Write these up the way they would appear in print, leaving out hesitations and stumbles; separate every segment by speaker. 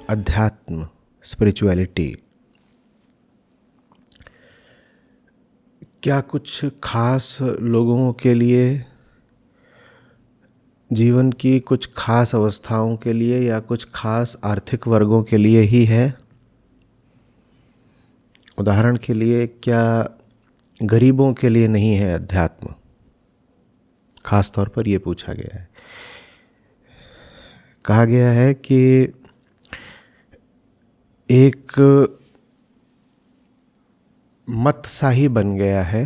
Speaker 1: अध्यात्म, स्पिरिचुअलिटी क्या कुछ खास लोगों के लिए, जीवन की कुछ खास अवस्थाओं के लिए या कुछ खास आर्थिक वर्गों के लिए ही है? उदाहरण के लिए, क्या गरीबों के लिए नहीं है अध्यात्म? खास तौर पर यह पूछा गया है। कहा गया है कि एक मत सा ही बन गया है,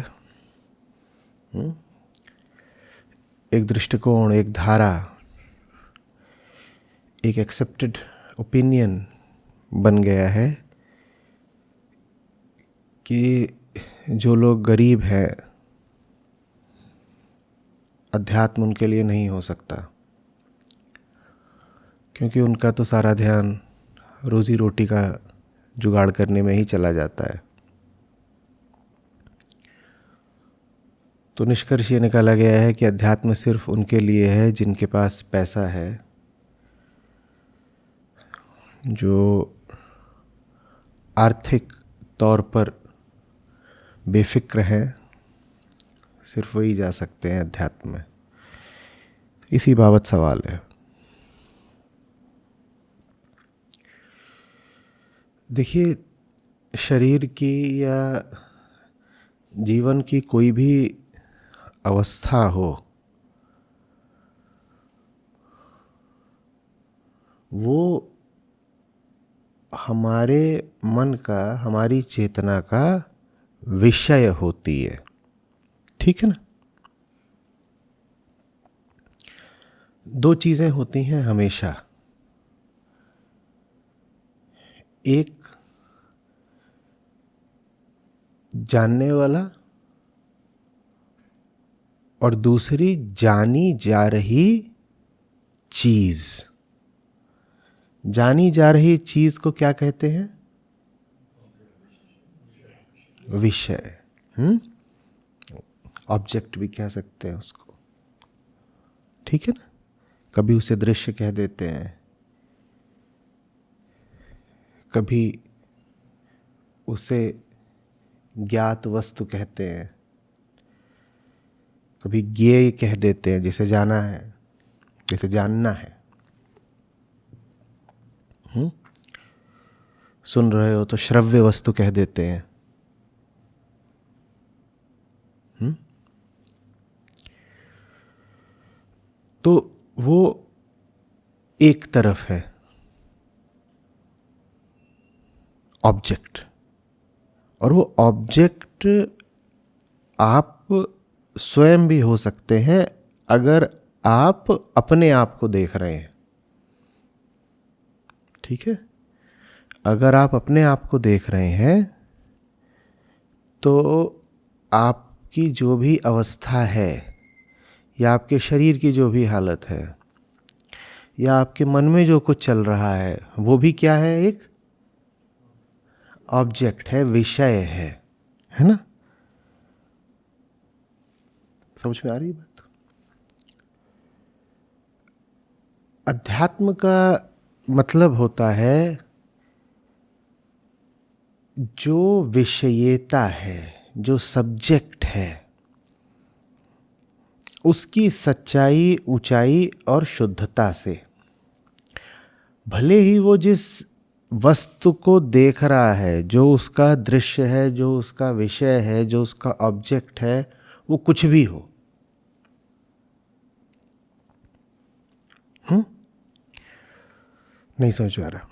Speaker 1: एक दृष्टिकोण, एक धारा, एक एक्सेप्टेड ओपिनियन बन गया है कि जो लोग गरीब हैं, अध्यात्म उनके लिए नहीं हो सकता, क्योंकि उनका तो सारा ध्यान रोजी रोटी का जुगाड़ करने में ही चला जाता है। तो निष्कर्ष ये निकाला गया है कि अध्यात्म सिर्फ उनके लिए है जिनके पास पैसा है, जो आर्थिक तौर पर बेफिक्र हैं, सिर्फ वही जा सकते हैं अध्यात्म में। इसी बाबत सवाल है। देखिए, शरीर की या जीवन की कोई भी अवस्था हो, वो हमारे मन का, हमारी चेतना का विषय होती है। ठीक है ना? दो चीजें होती हैं हमेशा, एक जानने वाला और दूसरी जानी जा रही चीज। जानी जा रही चीज को क्या कहते हैं? विषय। ऑब्जेक्ट भी कह सकते हैं उसको। ठीक है ना? कभी उसे दृश्य कह देते हैं, कभी उसे ज्ञात वस्तु कहते हैं, कभी ज्ञेय कह देते हैं, जिसे जाना है, जिसे जानना है। सुन रहे हो तो श्रव्य वस्तु कह देते हैं। तो वो एक तरफ है ऑब्जेक्ट, और वो ऑब्जेक्ट आप स्वयं भी हो सकते हैं अगर आप अपने आप को देख रहे हैं। ठीक है? अगर आप अपने आप को देख रहे हैं तो आपकी जो भी अवस्था है, या आपके शरीर की जो भी हालत है, या आपके मन में जो कुछ चल रहा है, वो भी क्या है? एक ऑब्जेक्ट है, विषय है ना? समझ में आ रही बात? अध्यात्म का मतलब होता है जो विषयता है, जो सब्जेक्ट है, उसकी सच्चाई, ऊंचाई और शुद्धता से। भले ही वो जिस वस्तु को देख रहा है, जो उसका दृश्य है, जो उसका विषय है, जो उसका ऑब्जेक्ट है, वो कुछ भी हो। नहीं समझ में आ रहा?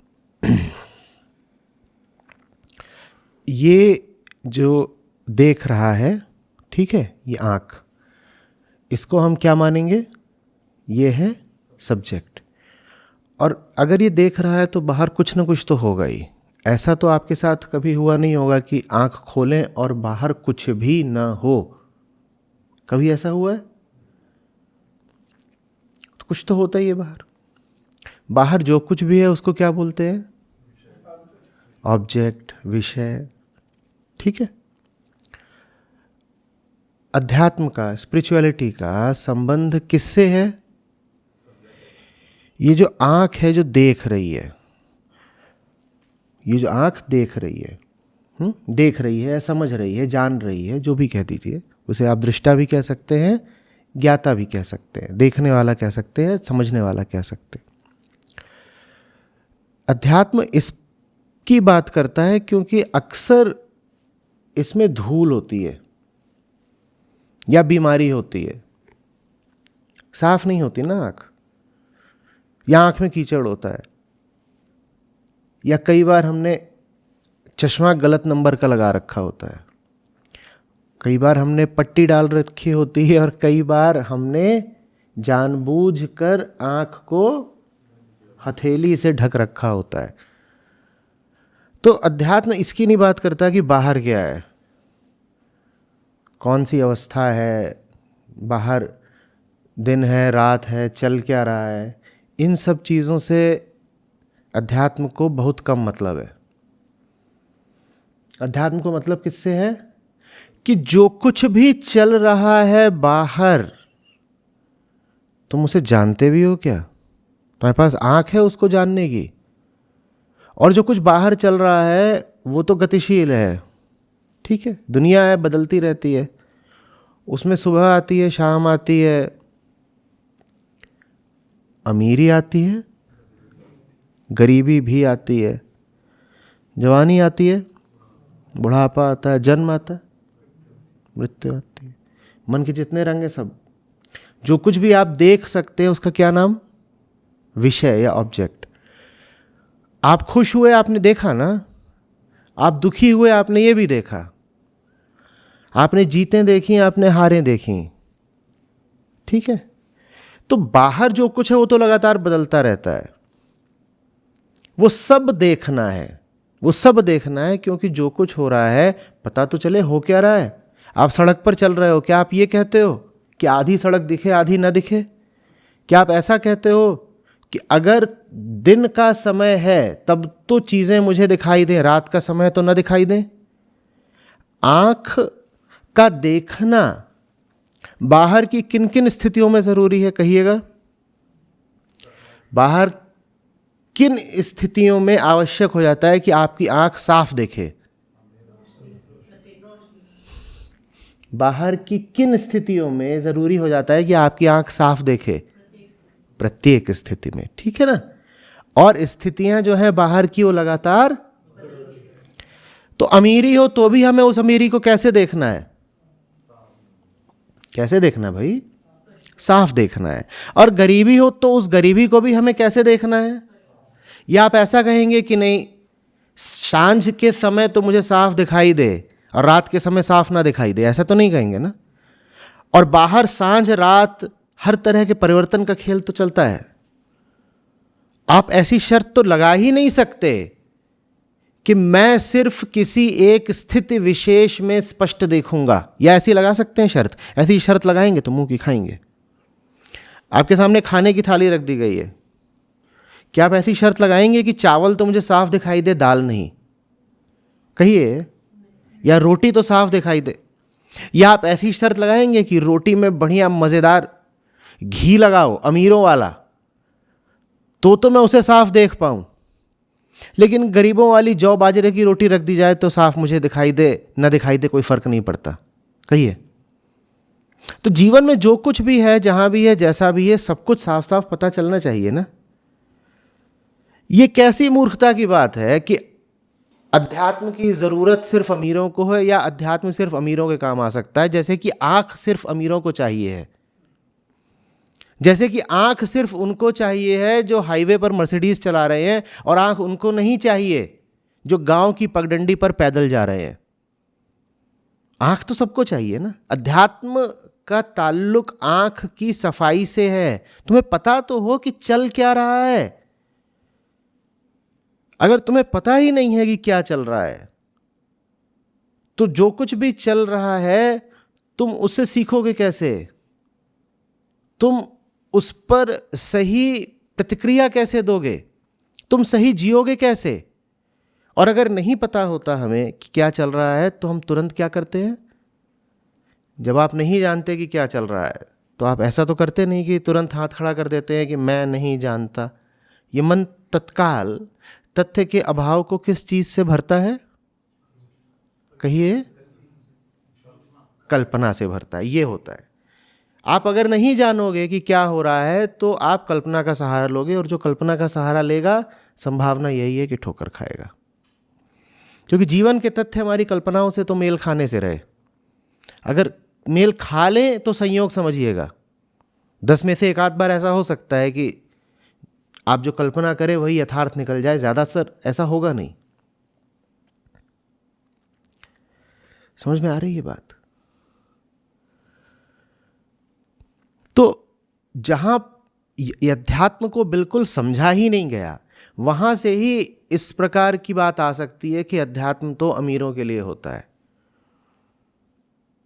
Speaker 1: ये जो देख रहा है, ठीक है, ये आंख, इसको हम क्या मानेंगे? ये है सब्जेक्ट। और अगर ये देख रहा है तो बाहर कुछ ना कुछ तो होगा ही। ऐसा तो आपके साथ कभी हुआ नहीं होगा कि आंख खोलें और बाहर कुछ भी ना हो। कभी ऐसा हुआ है? तो कुछ तो होता ही है बाहर। बाहर जो कुछ भी है उसको क्या बोलते हैं? ऑब्जेक्ट, विषय। ठीक है? अध्यात्म का, स्पिरिचुअलिटी का संबंध किससे है? ये जो आंख है जो देख रही है, ये जो आँख देख रही है, देख रही है, समझ रही है, जान रही है, जो भी कह दीजिए, उसे आप दृष्टा भी कह सकते हैं, ज्ञाता भी कह सकते हैं, देखने वाला कह सकते हैं, समझने वाला कह सकते हैं। अध्यात्म इसकी बात करता है क्योंकि अक्सर इसमें धूल होती है या बीमारी होती है, साफ नहीं होती ना आँख, या आँख में कीचड़ होता है, या कई बार हमने चश्मा गलत नंबर का लगा रखा होता है, कई बार हमने पट्टी डाल रखी होती है, और कई बार हमने जानबूझकर आँख को हथेली से ढक रखा होता है। तो अध्यात्म इसकी नहीं बात करता कि बाहर क्या है, कौन सी अवस्था है, बाहर दिन है, रात है, चल क्या रहा है, इन सब चीज़ों से अध्यात्म को बहुत कम मतलब है। अध्यात्म को मतलब किससे है कि जो कुछ भी चल रहा है बाहर, तुम उसे जानते भी हो क्या? तुम्हारे पास आँख है उसको जानने की? और जो कुछ बाहर चल रहा है वो तो गतिशील है, ठीक है, दुनिया है, बदलती रहती है, उसमें सुबह आती है, शाम आती है, अमीरी आती है, गरीबी भी आती है, जवानी आती है, बुढ़ापा आता है, जन्म आता है, मृत्यु आती है, मन के जितने रंग हैं सब, जो कुछ भी आप देख सकते हैं उसका क्या नाम? विषय या ऑब्जेक्ट। आप खुश हुए आपने देखा ना, आप दुखी हुए आपने ये भी देखा, आपने जीतें देखी, आपने हारें देखी, ठीक है। तो बाहर जो कुछ है वो तो लगातार बदलता रहता है, वो सब देखना है, वो सब देखना है, क्योंकि जो कुछ हो रहा है पता तो चले हो क्या रहा है। आप सड़क पर चल रहे हो, क्या आप ये कहते हो कि आधी सड़क दिखे आधी ना दिखे? क्या आप ऐसा कहते हो कि अगर दिन का समय है तब तो चीज़ें मुझे दिखाई दें, रात का समय तो ना दिखाई दें? आँख का देखना बाहर की किन किन स्थितियों में ज़रूरी है, कहिएगा? बाहर किन स्थितियों में आवश्यक हो जाता है कि आपकी आँख साफ देखे? बाहर की किन स्थितियों में ज़रूरी हो जाता है कि आपकी आँख साफ देखे? प्रत्येक स्थिति में, ठीक है ना। और स्थितियां जो है बाहर की वो लगातार, तो अमीरी हो तो भी हमें उस अमीरी को कैसे देखना है? कैसे देखना भाई? साफ देखना है। और गरीबी हो तो उस गरीबी को भी हमें कैसे देखना है? या आप ऐसा कहेंगे कि नहीं, सांझ के समय तो मुझे साफ दिखाई दे और रात के समय साफ ना दिखाई दे, ऐसा तो नहीं कहेंगे ना। और बाहर सांझ रात हर तरह के परिवर्तन का खेल तो चलता है। आप ऐसी शर्त तो लगा ही नहीं सकते कि मैं सिर्फ किसी एक स्थिति विशेष में स्पष्ट देखूंगा, या ऐसी लगा सकते हैं शर्त? ऐसी शर्त लगाएंगे तो मुंह की खाएंगे। आपके सामने खाने की थाली रख दी गई है, क्या आप ऐसी शर्त लगाएंगे कि चावल तो मुझे साफ दिखाई दे, दाल नहीं? कहिए। या रोटी तो साफ दिखाई दे? या आप ऐसी शर्त लगाएंगे कि रोटी में बढ़िया मज़ेदार घी लगाओ, अमीरों वाला, तो मैं उसे साफ देख पाऊं, लेकिन गरीबों वाली जौ बाजरे की रोटी रख दी जाए तो साफ मुझे दिखाई दे ना दिखाई दे, कोई फर्क नहीं पड़ता? कहिए। तो जीवन में जो कुछ भी है, जहां भी है, जैसा भी है, सब कुछ साफ साफ पता चलना चाहिए ना। ये कैसी मूर्खता की बात है कि अध्यात्म की जरूरत सिर्फ अमीरों को है, या अध्यात्म सिर्फ अमीरों के काम आ सकता है, जैसे कि आंख सिर्फ अमीरों को चाहिए है, जैसे कि आंख सिर्फ उनको चाहिए है जो हाईवे पर मर्सिडीज चला रहे हैं, और आंख उनको नहीं चाहिए जो गांव की पगडंडी पर पैदल जा रहे हैं। आंख तो सबको चाहिए ना। अध्यात्म का ताल्लुक आंख की सफाई से है। तुम्हें पता तो हो कि चल क्या रहा है। अगर तुम्हें पता ही नहीं है कि क्या चल रहा है, तो जो कुछ भी चल रहा है तुम उससे सीखोगे कैसे? तुम उस पर सही प्रतिक्रिया कैसे दोगे? तुम सही जियोगे कैसे? और अगर नहीं पता होता हमें कि क्या चल रहा है, तो हम तुरंत क्या करते हैं? जब आप नहीं जानते कि क्या चल रहा है, तो आप ऐसा तो करते नहीं कि तुरंत हाथ खड़ा कर देते हैं कि मैं नहीं जानता। ये मन तत्काल तथ्य के अभाव को किस चीज से भरता है? कहिए। कल्पना से भरता है। ये होता है। आप अगर नहीं जानोगे कि क्या हो रहा है तो आप कल्पना का सहारा लोगे, और जो कल्पना का सहारा लेगा संभावना यही है कि ठोकर खाएगा। क्योंकि जीवन के तथ्य हमारी कल्पनाओं से तो मेल खाने से रहे। अगर मेल खा लें तो संयोग समझिएगा, 10 में से एक आध बार ऐसा हो सकता है कि आप जो कल्पना करें वही यथार्थ निकल जाए, ज्यादातर ऐसा होगा नहीं। समझ में आ रही है बात? तो जहां अध्यात्म को बिल्कुल समझा ही नहीं गया, वहां से ही इस प्रकार की बात आ सकती है कि अध्यात्म तो अमीरों के लिए होता है।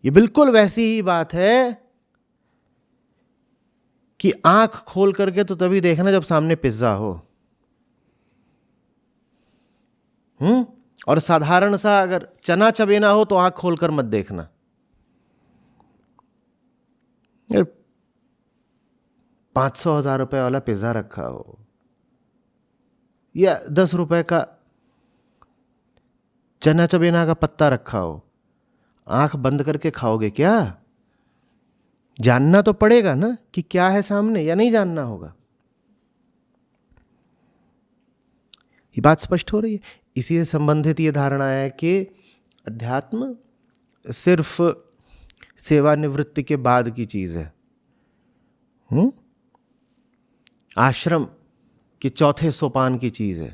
Speaker 1: ये बिल्कुल वैसी ही बात है कि आंख खोल करके तो तभी देखना जब सामने पिज्जा हो। और साधारण सा अगर चना चबेना हो तो आंख खोलकर मत देखना। यार 500,000 रुपए वाला पिज्जा रखा हो या 10 रुपए का चना चबेना का पत्ता रखा हो, आंख बंद करके खाओगे क्या? जानना तो पड़ेगा ना कि क्या है सामने, या नहीं जानना होगा? ये बात स्पष्ट हो रही है। इसी से संबंधित ये धारणा है कि अध्यात्म सिर्फ सेवानिवृत्ति के बाद की चीज है। आश्रम के चौथे सोपान की चीज है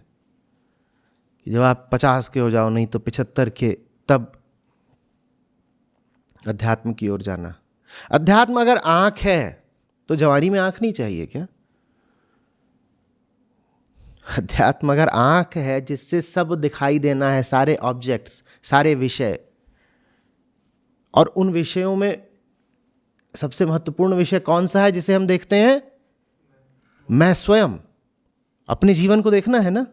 Speaker 1: कि जब आप 50 के हो जाओ, नहीं तो 75 के, तब अध्यात्म की ओर जाना। अध्यात्म अगर आंख है तो जवानी में आंख नहीं चाहिए क्या? अध्यात्म अगर आंख है जिससे सब दिखाई देना है, सारे ऑब्जेक्ट्स, सारे विषय, और उन विषयों में सबसे महत्वपूर्ण विषय कौन सा है जिसे हम देखते हैं? मैं स्वयं। अपने जीवन को देखना है ना।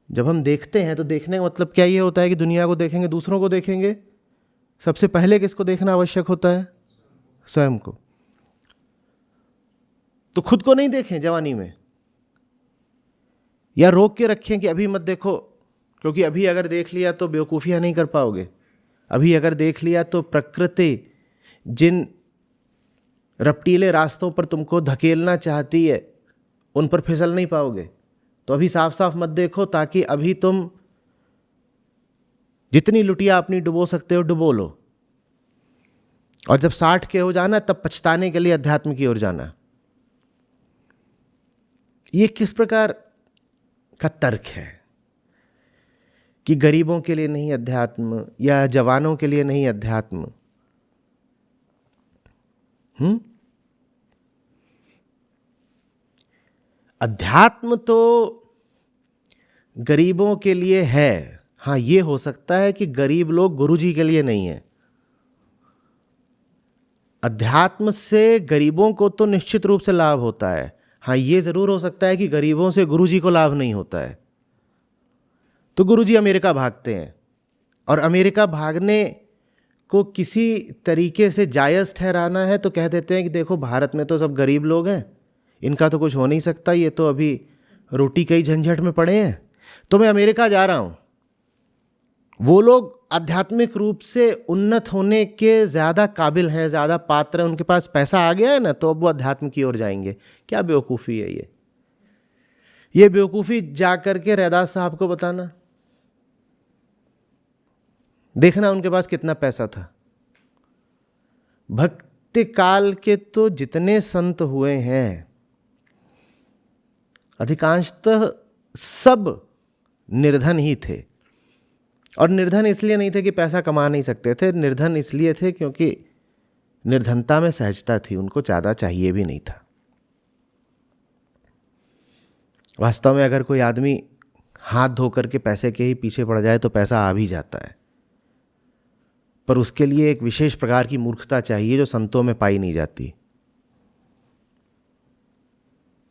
Speaker 1: जब हम देखते हैं तो देखने का मतलब क्या ये होता है कि दुनिया को देखेंगे, दूसरों को देखेंगे? सबसे पहले किसको देखना आवश्यक होता है? स्वयं को। तो खुद को नहीं देखें जवानी में, या रोक के रखें कि अभी मत देखो, क्योंकि अभी अगर देख लिया तो बेवकूफियां नहीं कर पाओगे। अभी अगर देख लिया तो प्रकृति जिन रपटीले रास्तों पर तुमको धकेलना चाहती है उन पर फिसल नहीं पाओगे। तो अभी साफ साफ मत देखो, ताकि अभी तुम जितनी लुटिया अपनी डुबो सकते हो डुबो लो, और जब 60 के हो जाना तब पछताने के लिए अध्यात्म की ओर जाना। ये किस प्रकार का तर्क है कि गरीबों के लिए नहीं अध्यात्म, या जवानों के लिए नहीं अध्यात्म? अध्यात्म तो गरीबों के लिए है। हाँ, ये हो सकता है कि गरीब लोग गुरुजी के लिए नहीं है। अध्यात्म से गरीबों को तो निश्चित रूप से लाभ होता है। हाँ, ये जरूर हो सकता है कि गरीबों से गुरुजी को लाभ नहीं होता है। तो गुरुजी अमेरिका भागते हैं, और अमेरिका भागने को किसी तरीके से जायज़ ठहराना है तो कह देते हैं कि देखो भारत में तो सब गरीब लोग हैं, इनका तो कुछ हो नहीं सकता, ये तो अभी रोटी कई झंझट में पड़े हैं, तो मैं अमेरिका जा रहा हूँ। वो लोग आध्यात्मिक रूप से उन्नत होने के ज़्यादा काबिल हैं, ज़्यादा पात्र हैं, उनके पास पैसा आ गया है ना, तो अब वो अध्यात्म की ओर जाएंगे। क्या बेवकूफ़ी है ये बेवकूफ़ी जा करके रैदास साहब को बताना। देखना उनके पास कितना पैसा था। भक्ति काल के तो जितने संत हुए हैं अधिकांशतः सब निर्धन ही थे, और निर्धन इसलिए नहीं थे कि पैसा कमा नहीं सकते थे, निर्धन इसलिए थे क्योंकि निर्धनता में सहजता थी, उनको ज़्यादा चाहिए भी नहीं था। वास्तव में अगर कोई आदमी हाथ धो करके पैसे के ही पीछे पड़ जाए तो पैसा आ भी जाता है, पर उसके लिए एक विशेष प्रकार की मूर्खता चाहिए जो संतों में पाई नहीं जाती।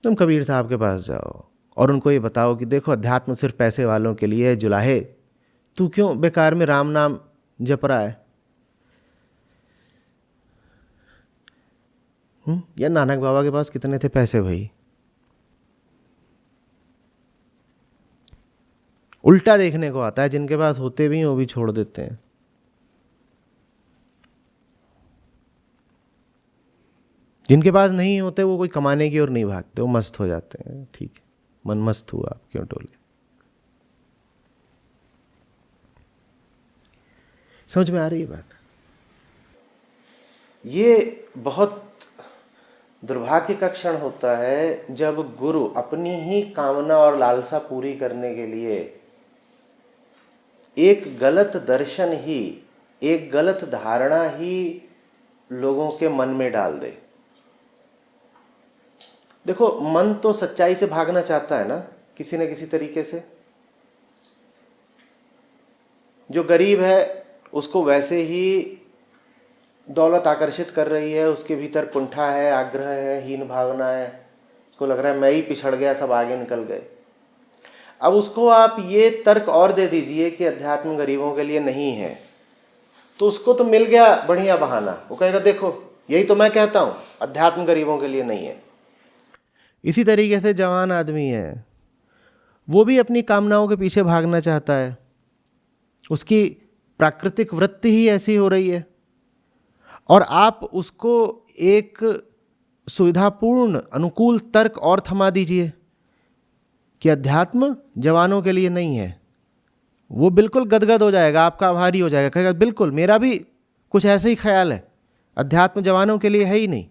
Speaker 1: तुम कबीर साहब के पास जाओ और उनको ये बताओ कि देखो अध्यात्म सिर्फ पैसे वालों के लिए है, जुलाहे तू क्यों बेकार में राम नाम जप रहा है? या नानक बाबा के पास कितने थे पैसे भाई? उल्टा देखने को आता है, जिनके पास होते भी हैं वो भी छोड़ देते हैं। जिनके पास नहीं होते वो कोई कमाने की ओर नहीं भागते, वो मस्त हो जाते हैं। ठीक है, मन मस्त हुआ, आप क्यों टोले। समझ में आ रही है बात? ये बहुत दुर्भाग्य का क्षण होता है जब गुरु अपनी ही कामना और लालसा पूरी करने के लिए एक गलत दर्शन ही, एक गलत धारणा ही लोगों के मन में डाल दे। देखो, मन तो सच्चाई से भागना चाहता है ना, किसी न किसी तरीके से। जो गरीब है उसको वैसे ही दौलत आकर्षित कर रही है, उसके भीतर कुंठा है, आग्रह है, हीन भावना है, उसको लग रहा है मैं ही पिछड़ गया, सब आगे निकल गए। अब उसको आप ये तर्क और दे दीजिए कि अध्यात्म गरीबों के लिए नहीं है, तो उसको तो मिल गया बढ़िया बहाना। वो कहेगा देखो यही तो मैं कहता हूं, अध्यात्म गरीबों के लिए नहीं है। इसी तरीके से जवान आदमी है, वो भी अपनी कामनाओं के पीछे भागना चाहता है, उसकी प्राकृतिक वृत्ति ही ऐसी हो रही है, और आप उसको एक सुविधापूर्ण अनुकूल तर्क और थमा दीजिए कि अध्यात्म जवानों के लिए नहीं है। वो बिल्कुल गदगद हो जाएगा, आपका आभारी हो जाएगा, कहेगा बिल्कुल मेरा भी कुछ ऐसे ही ख्याल है, अध्यात्म जवानों के लिए है ही नहीं।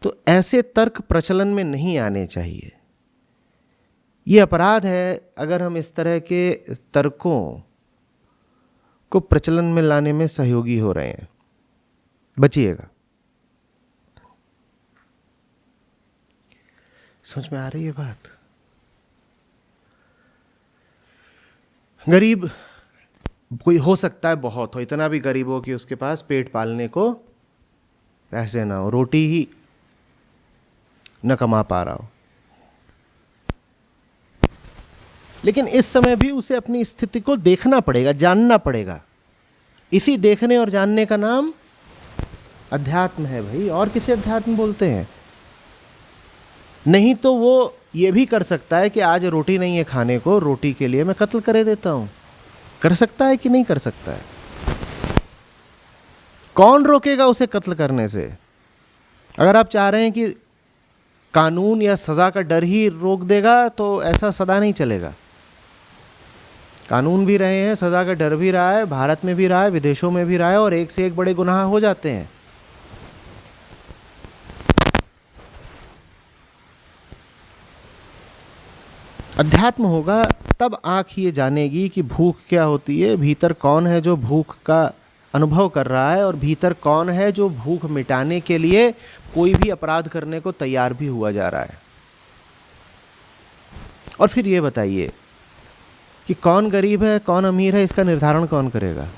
Speaker 1: तो ऐसे तर्क प्रचलन में नहीं आने चाहिए। ये अपराध है अगर हम इस तरह के तर्कों को प्रचलन में लाने में सहयोगी हो रहे हैं। बचिएगा। समझ में आ रही है बात? गरीब कोई हो सकता है, बहुत हो, इतना भी गरीब हो कि उसके पास पेट पालने को पैसे ना हो, रोटी ही न कमा पा रहा हो, लेकिन इस समय भी उसे अपनी स्थिति को देखना पड़ेगा, जानना पड़ेगा। इसी देखने और जानने का नाम अध्यात्म है भाई। और किसे अध्यात्म बोलते हैं? नहीं तो वो ये भी कर सकता है कि आज रोटी नहीं है खाने को, रोटी के लिए मैं कत्ल करे देता हूं। कर सकता है कि नहीं कर सकता है? कौन रोकेगा उसे कत्ल करने से? अगर आप चाह रहे हैं कि कानून या सजा का डर ही रोक देगा तो ऐसा सदा नहीं चलेगा। कानून भी रहे हैं, सजा का डर भी रहा है, भारत में भी रहा है, विदेशों में भी रहा है, और एक से एक बड़े गुनाह हो जाते हैं। अध्यात्म होगा तब आंख ये जानेगी कि भूख क्या होती है, भीतर कौन है जो भूख का अनुभव कर रहा है, और भीतर कौन है जो भूख मिटाने के लिए कोई भी अपराध करने को तैयार भी हुआ जा रहा है। और फिर ये बताइए कि कौन गरीब है कौन अमीर है, इसका निर्धारण कौन करेगा?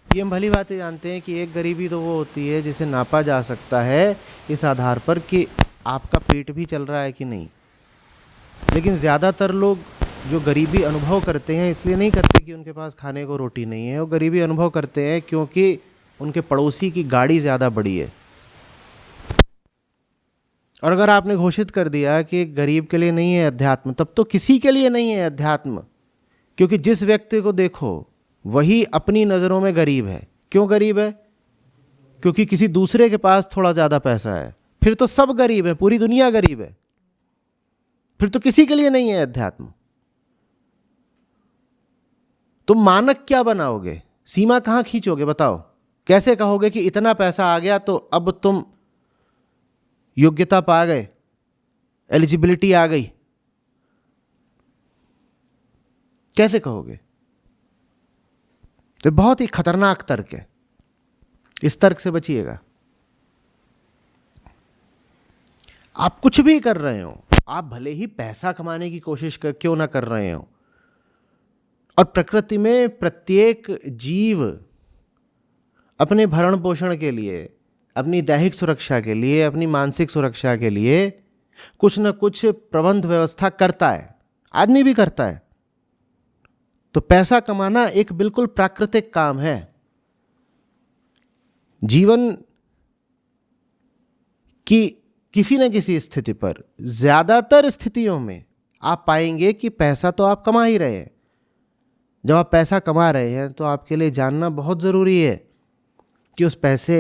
Speaker 1: ये हम भली बातें जानते हैं कि एक गरीबी तो वो होती है जिसे नापा जा सकता है इस आधार पर कि आपका पेट भी चल रहा है कि नहीं। लेकिन ज़्यादातर लोग जो गरीबी अनुभव करते हैं इसलिए नहीं करते कि उनके पास खाने को रोटी नहीं है, वो गरीबी अनुभव करते हैं क्योंकि उनके पड़ोसी की गाड़ी ज़्यादा बड़ी है। और अगर आपने घोषित कर दिया कि गरीब के लिए नहीं है अध्यात्म, तब तो किसी के लिए नहीं है अध्यात्म, क्योंकि जिस व्यक्ति को देखो वही अपनी नज़रों में गरीब है। क्यों गरीब है? क्योंकि किसी दूसरे के पास थोड़ा ज़्यादा पैसा है। फिर तो सब गरीब है, पूरी दुनिया गरीब है, फिर तो किसी के लिए नहीं है अध्यात्म। तुम मानक क्या बनाओगे? सीमा कहाँ खींचोगे? बताओ। कैसे कहोगे कि इतना पैसा आ गया तो अब तुम योग्यता पा गए, एलिजिबिलिटी आ गई? कैसे कहोगे? तो बहुत ही खतरनाक तर्क है, इस तर्क से बचिएगा। आप कुछ भी कर रहे हो, आप भले ही पैसा कमाने की कोशिश क्यों ना कर रहे हो, और प्रकृति में प्रत्येक जीव अपने भरण पोषण के लिए, अपनी दैहिक सुरक्षा के लिए, अपनी मानसिक सुरक्षा के लिए कुछ न कुछ प्रबंध व्यवस्था करता है, आदमी भी करता है। तो पैसा कमाना एक बिल्कुल प्राकृतिक काम है। जीवन की किसी न किसी स्थिति पर, ज़्यादातर स्थितियों में आप पाएंगे कि पैसा तो आप कमा ही रहे हैं। जब आप पैसा कमा रहे हैं तो आपके लिए जानना बहुत ज़रूरी है कि उस पैसे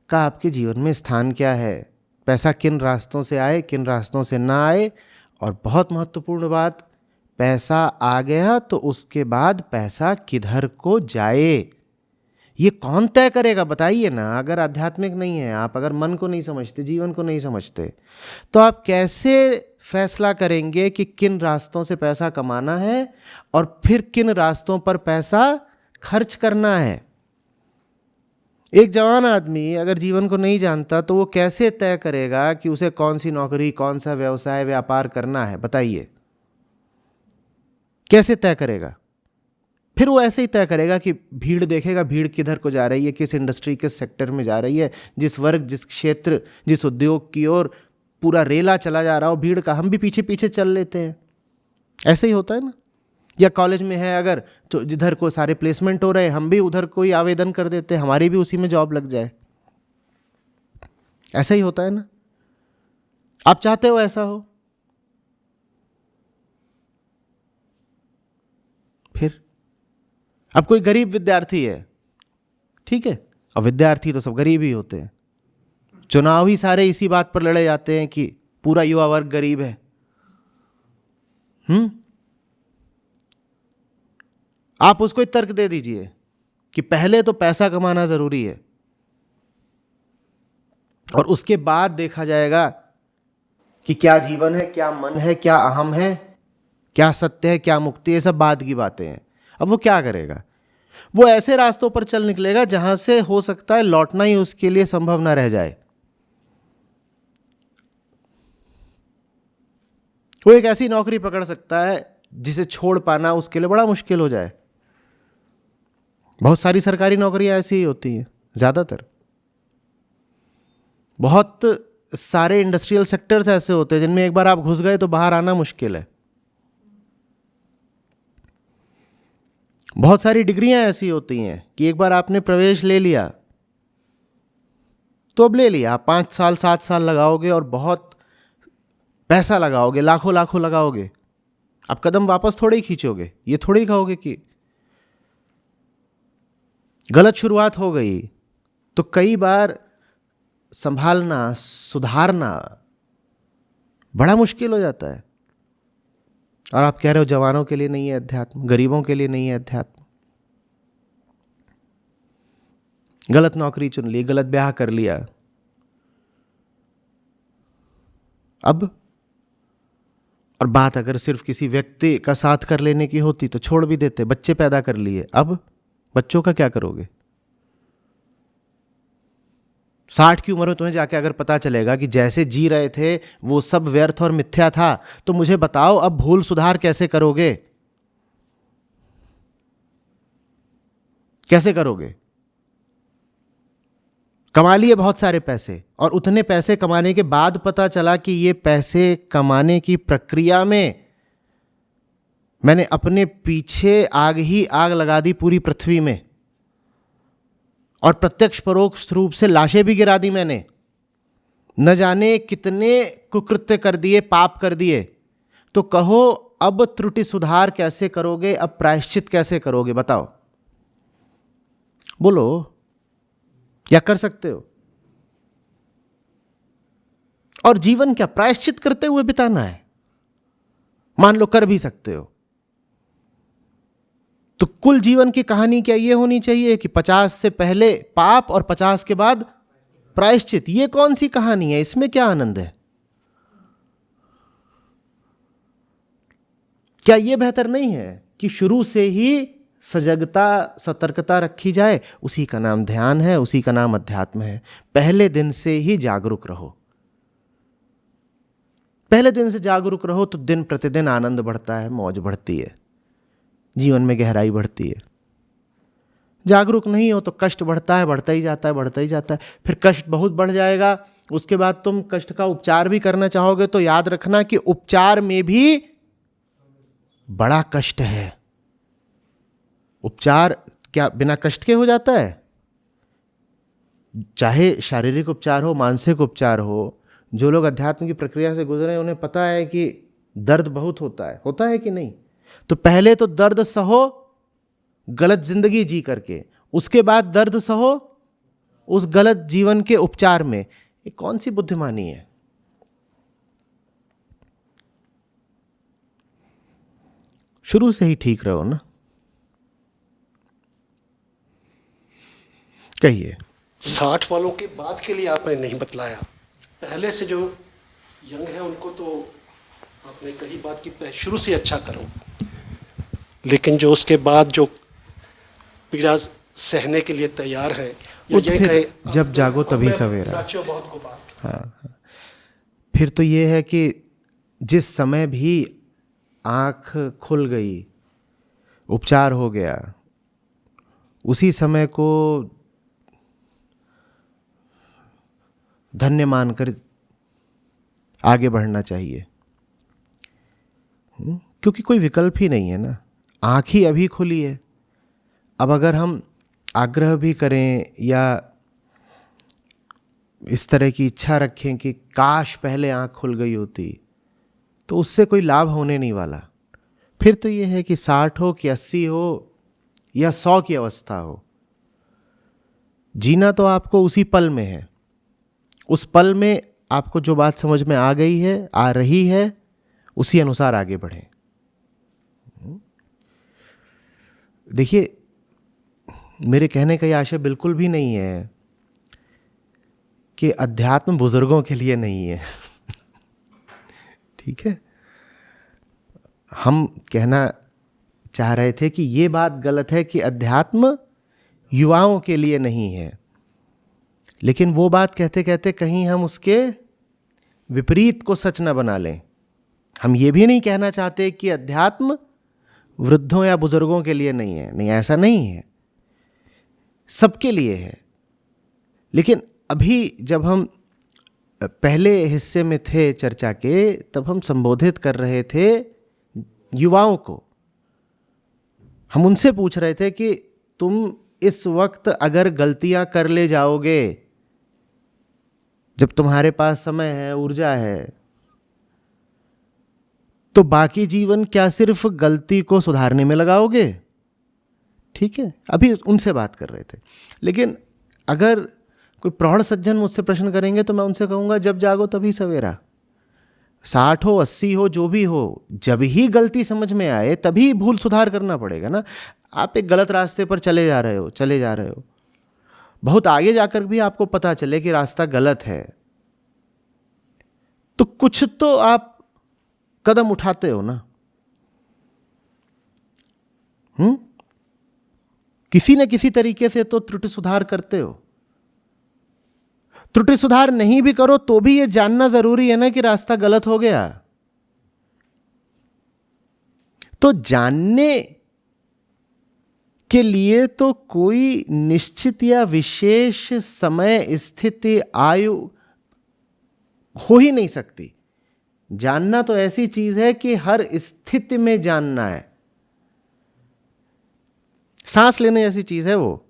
Speaker 1: का आपके जीवन में स्थान क्या है, पैसा किन रास्तों से आए, किन रास्तों से ना आए। और बहुत महत्वपूर्ण बात, पैसा आ गया तो उसके बाद पैसा किधर को जाए, ये कौन तय करेगा बताइए ना। अगर आध्यात्मिक नहीं है आप, अगर मन को नहीं समझते, जीवन को नहीं समझते, तो आप कैसे फैसला करेंगे कि किन रास्तों से पैसा कमाना है और फिर किन रास्तों पर पैसा खर्च करना है। एक जवान आदमी अगर जीवन को नहीं जानता तो वो कैसे तय करेगा कि उसे कौन सी नौकरी, कौन सा व्यवसाय, व्यापार करना है, बताइए कैसे तय करेगा। फिर वो ऐसे ही तय करेगा कि भीड़ देखेगा, भीड़ किधर को जा रही है, किस इंडस्ट्री, किस सेक्टर में जा रही है, जिस वर्ग, जिस क्षेत्र, जिस उद्योग की ओर पूरा रेला चला जा रहा हो भीड़ का, हम भी पीछे पीछे चल लेते हैं। ऐसे ही होता है ना। या कॉलेज में है अगर, तो जिधर को सारे प्लेसमेंट हो रहे हैं हम भी उधर कोई आवेदन कर देते हैं, हमारी भी उसी में जॉब लग जाए। ऐसा ही होता है ना। आप चाहते हो ऐसा हो? फिर अब कोई गरीब विद्यार्थी है, ठीक है, और विद्यार्थी तो सब गरीब ही होते हैं, चुनाव ही सारे इसी बात पर लड़े जाते हैं कि पूरा युवा वर्ग गरीब है। आप उसको एक तर्क दे दीजिए कि पहले तो पैसा कमाना जरूरी है और उसके बाद देखा जाएगा कि क्या जीवन है, क्या मन है, क्या अहम है, क्या सत्य है, क्या मुक्ति है, सब बाद की बातें हैं। अब वो क्या करेगा? वो ऐसे रास्तों पर चल निकलेगा जहां से हो सकता है लौटना ही उसके लिए संभव ना रह जाए। वो एक ऐसी नौकरी पकड़ सकता है जिसे छोड़ पाना उसके लिए बड़ा मुश्किल हो जाए। बहुत सारी सरकारी नौकरियां ऐसी ही होती हैं, ज़्यादातर। बहुत सारे इंडस्ट्रियल सेक्टर्स ऐसे होते हैं जिनमें एक बार आप घुस गए तो बाहर आना मुश्किल है। बहुत सारी डिग्रियां ऐसी होती हैं कि एक बार आपने प्रवेश ले लिया तो अब ले लिया, आप 5 साल 7 साल लगाओगे और बहुत पैसा लगाओगे, लाखों लाखों लगाओगे, अब कदम वापस थोड़े ही खींचोगे। ये थोड़े ही कहोगे कि गलत शुरुआत हो गई तो कई बार संभालना, सुधारना बड़ा मुश्किल हो जाता है। और आप कह रहे हो जवानों के लिए नहीं है अध्यात्म, गरीबों के लिए नहीं है अध्यात्म। गलत नौकरी चुन ली, गलत ब्याह कर लिया, अब और बात अगर सिर्फ किसी व्यक्ति का साथ कर लेने की होती तो छोड़ भी देते। बच्चे पैदा कर लिए, अब बच्चों का क्या करोगे? 60 की उम्र में तुम्हें जाके अगर पता चलेगा कि जैसे जी रहे थे वो सब व्यर्थ और मिथ्या था, तो मुझे बताओ अब भूल सुधार कैसे करोगे? कैसे करोगे? कमा लिए बहुत सारे पैसे और उतने पैसे कमाने के बाद पता चला कि ये पैसे कमाने की प्रक्रिया में मैंने अपने पीछे आग ही आग लगा दी पूरी पृथ्वी में, और प्रत्यक्ष परोक्ष रूप से लाशें भी गिरा दी मैंने, न जाने कितने कुकृत्य कर दिए, पाप कर दिए। तो कहो अब त्रुटि सुधार कैसे करोगे? अब प्रायश्चित कैसे करोगे? बताओ, बोलो। क्या कर सकते हो? और जीवन क्या प्रायश्चित करते हुए बिताना है? मान लो कर भी सकते हो तो कुल जीवन की कहानी क्या ये होनी चाहिए कि 50 से पहले पाप और 50 के बाद प्रायश्चित? ये कौन सी कहानी है? इसमें क्या आनंद है? क्या ये बेहतर नहीं है कि शुरू से ही सजगता, सतर्कता रखी जाए? उसी का नाम ध्यान है, उसी का नाम अध्यात्म है। पहले दिन से ही जागरूक रहो। पहले दिन से जागरूक रहो तो दिन प्रतिदिन आनंद बढ़ता है, मौज बढ़ती है, जीवन में गहराई बढ़ती है। जागरूक नहीं हो तो कष्ट बढ़ता है, बढ़ता ही जाता है, बढ़ता ही जाता है। फिर कष्ट बहुत बढ़ जाएगा, उसके बाद तुम कष्ट का उपचार भी करना चाहोगे तो याद रखना कि उपचार में भी बड़ा कष्ट है। उपचार क्या बिना कष्ट के हो जाता है? चाहे शारीरिक उपचार हो, मानसिक उपचार हो, जो लोग अध्यात्म की प्रक्रिया से गुजरे उन्हें पता है कि दर्द बहुत होता है कि नहीं? तो पहले तो दर्द सहो गलत जिंदगी जी करके, उसके बाद दर्द सहो उस गलत जीवन के उपचार में। ये कौन सी बुद्धिमानी है? शुरू से ही ठीक रहो ना। कहिए।
Speaker 2: 60 वालों के बाद के लिए आपने नहीं बतलाया, पहले से जो यंग है उनको तो आपने कही बात की शुरू से अच्छा करो, लेकिन जो उसके बाद जो पीड़ा सहने के लिए तैयार है, या ये कहे
Speaker 1: जब जागो तभी सवेरा।
Speaker 2: बहुत को बात।
Speaker 1: हाँ। फिर तो ये है कि जिस समय भी आँख खुल गई, उपचार हो गया, उसी समय को धन्य मानकर आगे बढ़ना चाहिए, क्योंकि कोई विकल्प ही नहीं है ना। आँख ही अभी खुली है। अब अगर हम आग्रह भी करें या इस तरह की इच्छा रखें कि काश पहले आँख खुल गई होती, तो उससे कोई लाभ होने नहीं वाला। फिर तो ये है कि 60 हो कि 80 हो या 100 की अवस्था हो, जीना तो आपको उसी पल में है। उस पल में आपको जो बात समझ में आ गई है, आ रही है, उसी अनुसार आगे बढ़ें। देखिए, मेरे कहने का ये आशय बिल्कुल भी नहीं है कि अध्यात्म बुजुर्गों के लिए नहीं है। ठीक है, हम कहना चाह रहे थे कि ये बात गलत है कि अध्यात्म युवाओं के लिए नहीं है, लेकिन वो बात कहते कहते कहीं हम उसके विपरीत को सच न बना लें। हम ये भी नहीं कहना चाहते कि अध्यात्म वृद्धों या बुजुर्गों के लिए नहीं है। नहीं, ऐसा नहीं है, सबके लिए है। लेकिन अभी जब हम पहले हिस्से में थे चर्चा के, तब हम संबोधित कर रहे थे युवाओं को। हम उनसे पूछ रहे थे कि तुम इस वक्त अगर गलतियां कर ले जाओगे, जब तुम्हारे पास समय है, ऊर्जा है, तो बाकी जीवन क्या सिर्फ गलती को सुधारने में लगाओगे? ठीक है, अभी उनसे बात कर रहे थे। लेकिन अगर कोई प्रौढ़ सज्जन मुझसे प्रश्न करेंगे तो मैं उनसे कहूँगा जब जागो तभी सवेरा। 60 हो 80 हो जो भी हो, जब ही गलती समझ में आए तभी भूल सुधार करना पड़ेगा ना। आप एक गलत रास्ते पर चले जा रहे हो, बहुत आगे जाकर भी आपको पता चले कि रास्ता गलत है, तो कुछ तो आप कदम उठाते हो ना। किसी न किसी तरीके से तो त्रुटि सुधार करते हो। त्रुटि सुधार नहीं भी करो तो भी ये जानना जरूरी है ना कि रास्ता गलत हो गया। तो जानने के लिए तो कोई निश्चित या विशेष समय, स्थिति, आयु हो ही नहीं सकती। जानना तो ऐसी चीज है कि हर स्थिति में जानना है। सांस लेने जैसी चीज है वो।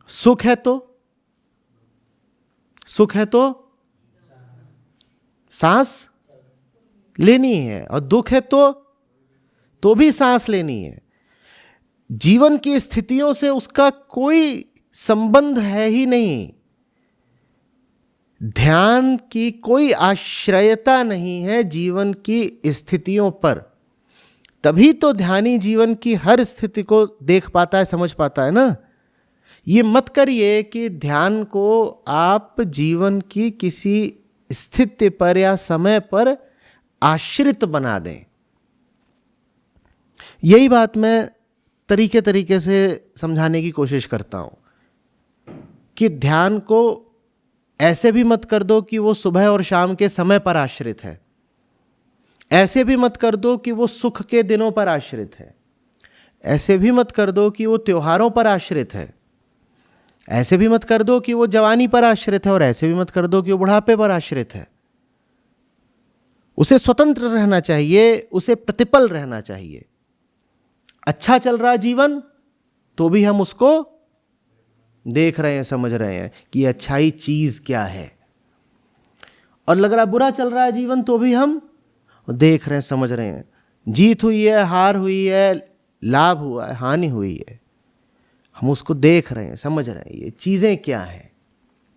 Speaker 1: सुख है तो सांस लेनी है, और दुख है तो भी सांस लेनी है। जीवन की स्थितियों से उसका कोई संबंध है ही नहीं। ध्यान की कोई आश्रयता नहीं है जीवन की स्थितियों पर। तभी तो ध्यानी जीवन की हर स्थिति को देख पाता है, समझ पाता है ना। ये मत करिए कि ध्यान को आप जीवन की किसी स्थिति पर या समय पर आश्रित बना दें। यही बात मैं तरीके से समझाने की कोशिश करता हूं कि ध्यान को ऐसे भी मत कर दो कि वो सुबह और शाम के समय पर आश्रित है, ऐसे भी मत कर दो कि वो सुख के दिनों पर आश्रित है, ऐसे भी मत कर दो कि वो त्योहारों पर आश्रित है, ऐसे भी मत कर दो कि वो जवानी पर आश्रित है, और ऐसे भी मत कर दो कि वो बुढ़ापे पर आश्रित है। उसे स्वतंत्र रहना चाहिए, उसे प्रतिपल रहना चाहिए। अच्छा चल रहा जीवन तो भी हम उसको देख रहे हैं, समझ रहे हैं कि अच्छाई चीज क्या है। और लग रहा है बुरा चल रहा है जीवन, तो भी हम देख रहे हैं, समझ रहे हैं। जीत हुई है, हार हुई है, लाभ हुआ है, हानि हुई है, हम उसको देख रहे हैं, समझ रहे हैं ये चीज़ें क्या हैं,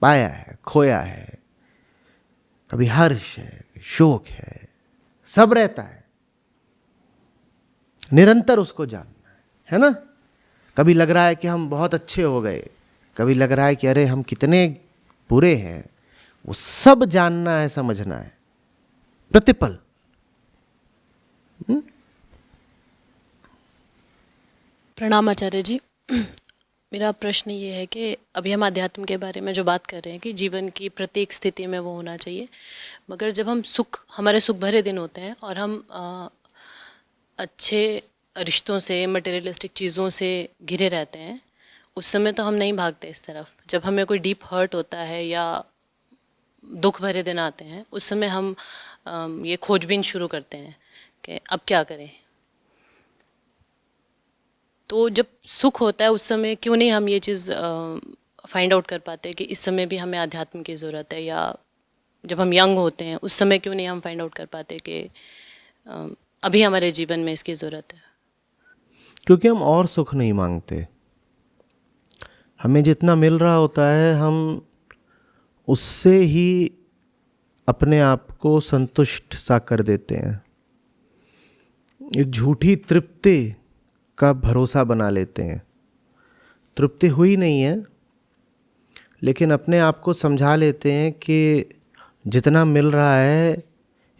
Speaker 1: पाया है, खोया है, कभी हर्ष है, शोक है, सब रहता है, निरंतर उसको जानना है ना। कभी लग रहा है कि हम बहुत अच्छे हो गए, कभी लग रहा है कि अरे हम कितने बुरे हैं, वो सब जानना है, समझना है प्रतिपल।
Speaker 3: प्रणाम आचार्य जी। मेरा प्रश्न ये है कि अभी हम अध्यात्म के बारे में जो बात कर रहे हैं कि जीवन की प्रत्येक स्थिति में वो होना चाहिए, मगर जब हम हमारे सुख भरे दिन होते हैं और हम अच्छे रिश्तों से, मटेरियलिस्टिक चीज़ों से घिरे रहते हैं, उस समय तो हम नहीं भागते इस तरफ। जब हमें कोई डीप हर्ट होता है या दुख भरे दिन आते हैं, उस समय हम ये खोजबीन शुरू करते हैं कि अब क्या करें। तो जब सुख होता है उस समय क्यों नहीं हम ये चीज़ फाइंड आउट कर पाते कि इस समय भी हमें अध्यात्म की ज़रूरत है, या जब हम यंग होते हैं उस समय क्यों नहीं हम फाइंड आउट कर पाते कि अभी हमारे जीवन में इसकी ज़रूरत है।
Speaker 1: क्योंकि हम और सुख नहीं मांगते। हमें जितना मिल रहा होता है हम उससे ही अपने आप को संतुष्ट सा कर देते हैं, एक झूठी तृप्ति का भरोसा बना लेते हैं। तृप्ति हुई नहीं है, लेकिन अपने आप को समझा लेते हैं कि जितना मिल रहा है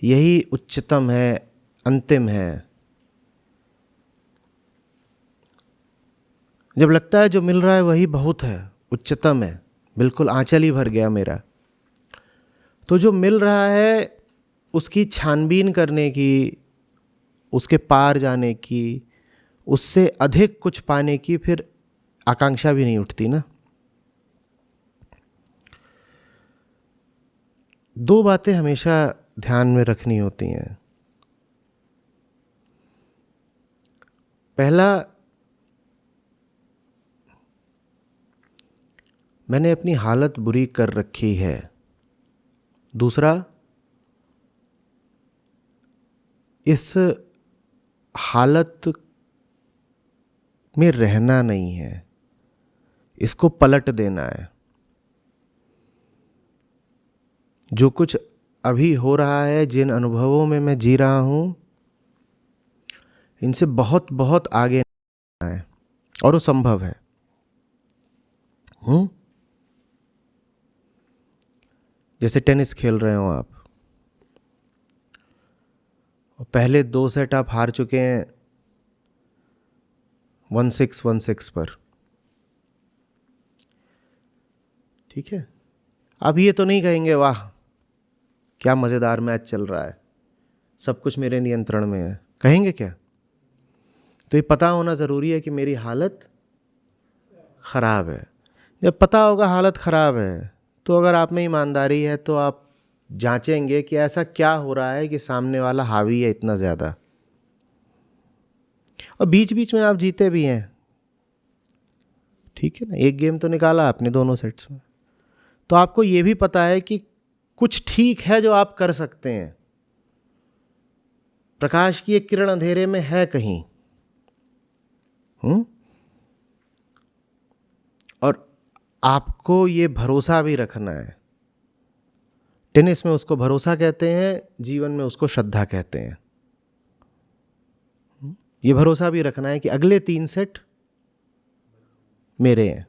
Speaker 1: यही उच्चतम है, अंतिम है। जब लगता है जो मिल रहा है वही बहुत है, उच्चतम है, बिल्कुल आंचल ही भर गया मेरा, तो जो मिल रहा है उसकी छानबीन करने की, उसके पार जाने की, उससे अधिक कुछ पाने की फिर आकांक्षा भी नहीं उठती ना। दो बातें हमेशा ध्यान में रखनी होती हैं। पहला, मैंने अपनी हालत बुरी कर रखी है। दूसरा, इस हालत में रहना नहीं है, इसको पलट देना है। जो कुछ अभी हो रहा है, जिन अनुभवों में मैं जी रहा हूं, इनसे बहुत बहुत आगे है और वो संभव है। जैसे टेनिस खेल रहे हो आप, और पहले 2 सेट आप हार चुके हैं 1-6 पर, ठीक है। अब ये तो नहीं कहेंगे वाह क्या मज़ेदार मैच चल रहा है, सब कुछ मेरे नियंत्रण में है, कहेंगे क्या? तो ये पता होना ज़रूरी है कि मेरी हालत ख़राब है। जब पता होगा हालत ख़राब है, तो अगर आप में ईमानदारी है तो आप जांचेंगे कि ऐसा क्या हो रहा है कि सामने वाला हावी है इतना ज़्यादा। और बीच बीच में आप जीते भी हैं, ठीक है ना, एक गेम तो निकाला आपने दोनों सेट्स में, तो आपको ये भी पता है कि कुछ ठीक है जो आप कर सकते हैं। प्रकाश की एक किरण अंधेरे में है कहीं, और आपको ये भरोसा भी रखना है। टेनिस में उसको भरोसा कहते हैं, जीवन में उसको श्रद्धा कहते हैं। ये भरोसा भी रखना है कि अगले 3 सेट मेरे हैं।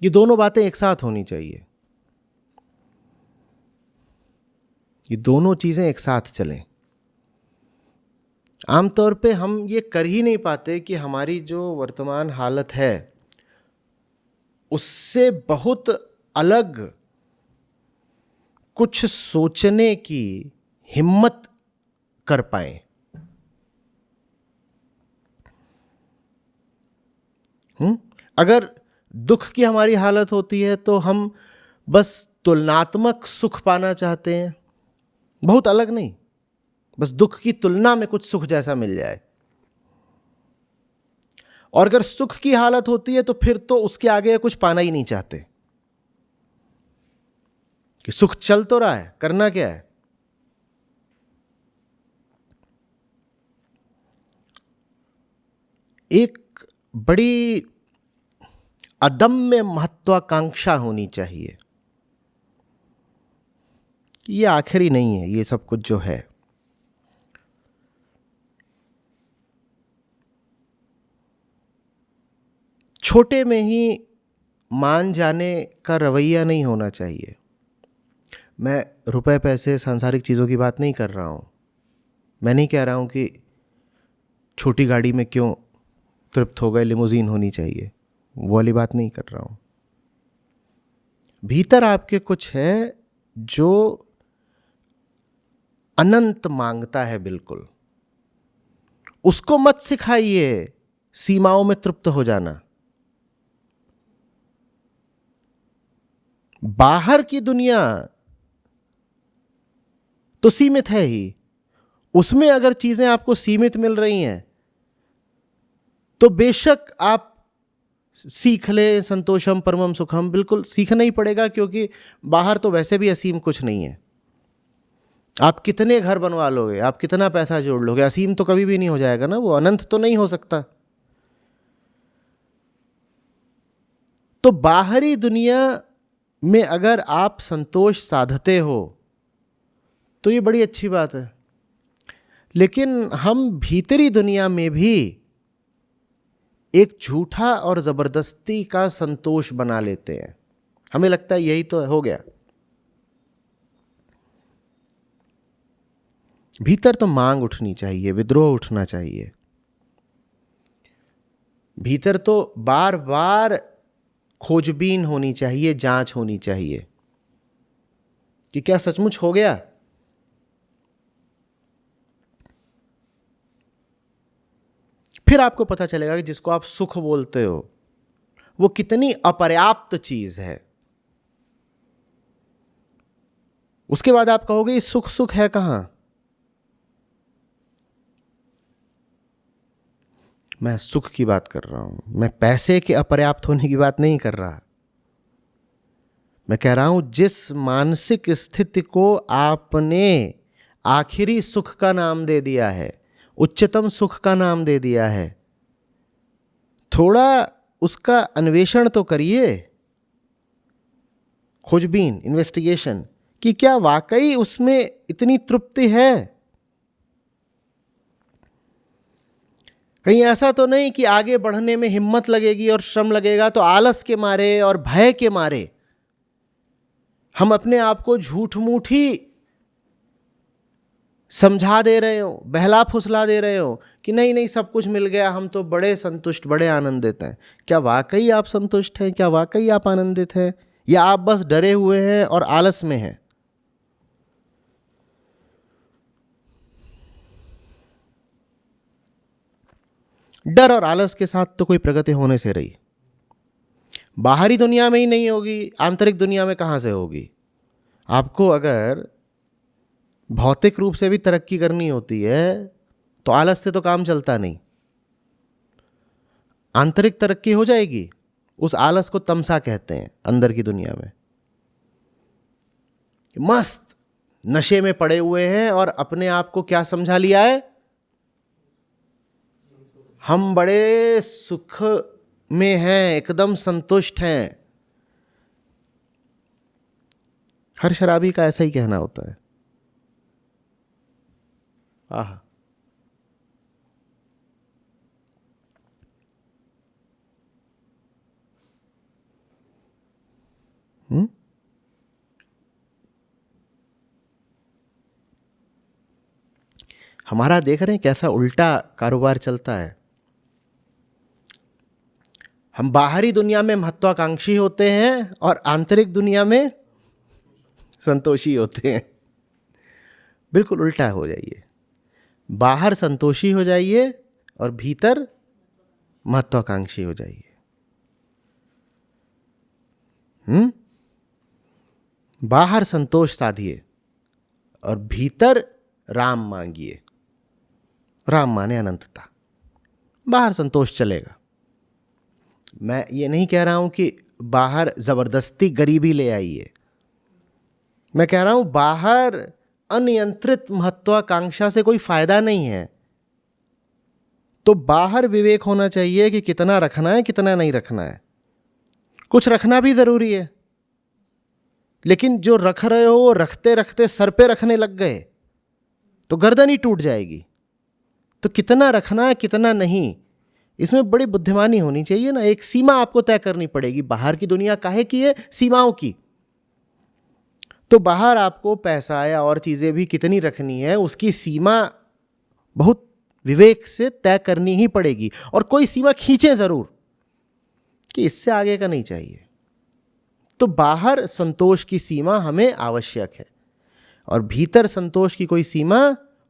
Speaker 1: ये दोनों बातें एक साथ होनी चाहिए, ये दोनों चीजें एक साथ चलें। आमतौर पे हम ये कर ही नहीं पाते कि हमारी जो वर्तमान हालत है उससे बहुत अलग कुछ सोचने की हिम्मत कर पाए। अगर दुख की हमारी हालत होती है तो हम बस तुलनात्मक सुख पाना चाहते हैं, बहुत अलग नहीं, बस दुख की तुलना में कुछ सुख जैसा मिल जाए। और अगर सुख की हालत होती है तो फिर तो उसके आगे कुछ पाना ही नहीं चाहते। कि सुख चल तो रहा है, करना क्या है? एक बड़ी अदम्य महत्वाकांक्षा होनी चाहिए। ये आखिरी नहीं है, ये सब कुछ जो है। छोटे में ही मान जाने का रवैया नहीं होना चाहिए। मैं रुपए पैसे सांसारिक चीज़ों की बात नहीं कर रहा हूँ। मैं नहीं कह रहा हूँ कि छोटी गाड़ी में क्यों तृप्त हो गए, लिमोजीन होनी चाहिए, वो वाली बात नहीं कर रहा हूँ। भीतर आपके कुछ है जो अनंत मांगता है, बिल्कुल। उसको मत सिखाइए सीमाओं में तृप्त हो जाना। बाहर की दुनिया तो सीमित है ही, उसमें अगर चीजें आपको सीमित मिल रही हैं तो बेशक आप सीख ले संतोषम परमम सुखम। बिल्कुल सीखना ही पड़ेगा, क्योंकि बाहर तो वैसे भी असीम कुछ नहीं है। आप कितने घर बनवा लोगे, आप कितना पैसा जोड़ लोगे, असीम तो कभी भी नहीं हो जाएगा ना, वो अनंत तो नहीं हो सकता। तो बाहरी दुनिया में अगर आप संतोष साधते हो तो ये बड़ी अच्छी बात है। लेकिन हम भीतरी दुनिया में भी एक झूठा और जबरदस्ती का संतोष बना लेते हैं। हमें लगता है यही तो हो गया। भीतर तो मांग उठनी चाहिए, विद्रोह उठना चाहिए। भीतर तो बार बार खोजबीन होनी चाहिए, जांच होनी चाहिए कि क्या सचमुच हो गया। फिर आपको पता चलेगा कि जिसको आप सुख बोलते हो वो कितनी अपर्याप्त चीज है। उसके बाद आप कहोगे ये सुख सुख है कहां। मैं सुख की बात कर रहा हूं, मैं पैसे के अपर्याप्त होने की बात नहीं कर रहा। मैं कह रहा हूं जिस मानसिक स्थिति को आपने आखिरी सुख का नाम दे दिया है, उच्चतम सुख का नाम दे दिया है, थोड़ा उसका अन्वेषण तो करिए, खोजबीन, इन्वेस्टिगेशन, कि क्या वाकई उसमें इतनी तृप्ति है। कहीं ऐसा तो नहीं कि आगे बढ़ने में हिम्मत लगेगी और श्रम लगेगा तो आलस के मारे और भय के मारे हम अपने आप को झूठ मूठी समझा दे रहे हो, बहला फुसला दे रहे हो कि नहीं नहीं सब कुछ मिल गया, हम तो बड़े संतुष्ट, बड़े आनंदित हैं। क्या वाकई आप संतुष्ट हैं? क्या वाकई आप आनंदित हैं? या आप बस डरे हुए हैं और आलस में हैं? डर और आलस के साथ तो कोई प्रगति होने से रही। बाहरी दुनिया में ही नहीं होगी, आंतरिक दुनिया में कहां से होगी? आपको अगर भौतिक रूप से भी तरक्की करनी होती है तो आलस से तो काम चलता नहीं। आंतरिक तरक्की हो जाएगी, उस आलस को तमसा कहते हैं। अंदर की दुनिया में मस्त नशे में पड़े हुए हैं और अपने आप को क्या समझा लिया है, हम बड़े सुख में हैं, एकदम संतुष्ट हैं। हर शराबी का ऐसा ही कहना होता है। आह, हमारा देख रहे हैं कैसा उल्टा कारोबार चलता है। हम बाहरी दुनिया में महत्वाकांक्षी होते हैं और आंतरिक दुनिया में संतोषी होते हैं। बिल्कुल उल्टा हो जाइए। बाहर संतोषी हो जाइए और भीतर महत्वाकांक्षी हो जाइए। बाहर संतोष साधिए और भीतर राम मांगिए। राम माने अनंतता। बाहर संतोष चलेगा। मैं ये नहीं कह रहा हूं कि बाहर जबरदस्ती गरीबी ले आइए। मैं कह रहा हूं बाहर अनियंत्रित महत्वाकांक्षा से कोई फायदा नहीं है। तो बाहर विवेक होना चाहिए कि कितना रखना है कितना नहीं रखना है। कुछ रखना भी जरूरी है, लेकिन जो रख रहे हो वो रखते रखते सर पे रखने लग गए तो गर्दन ही टूट जाएगी। तो कितना रखना है कितना नहीं, इसमें बड़ी बुद्धिमानी होनी चाहिए ना। एक सीमा आपको तय करनी पड़ेगी। बाहर की दुनिया काहे की है? सीमाओं की। तो बाहर आपको पैसा या और चीजें भी कितनी रखनी है उसकी सीमा बहुत विवेक से तय करनी ही पड़ेगी, और कोई सीमा खींचे जरूर कि इससे आगे का नहीं चाहिए। तो बाहर संतोष की सीमा हमें आवश्यक है, और भीतर संतोष की कोई सीमा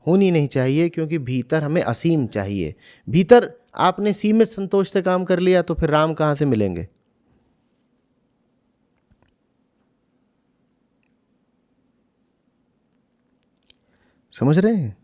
Speaker 1: होनी नहीं चाहिए, क्योंकि भीतर हमें असीम चाहिए। भीतर आपने सीमित संतोष से काम कर लिया तो फिर राम कहां से मिलेंगे? समझ रहे हैं?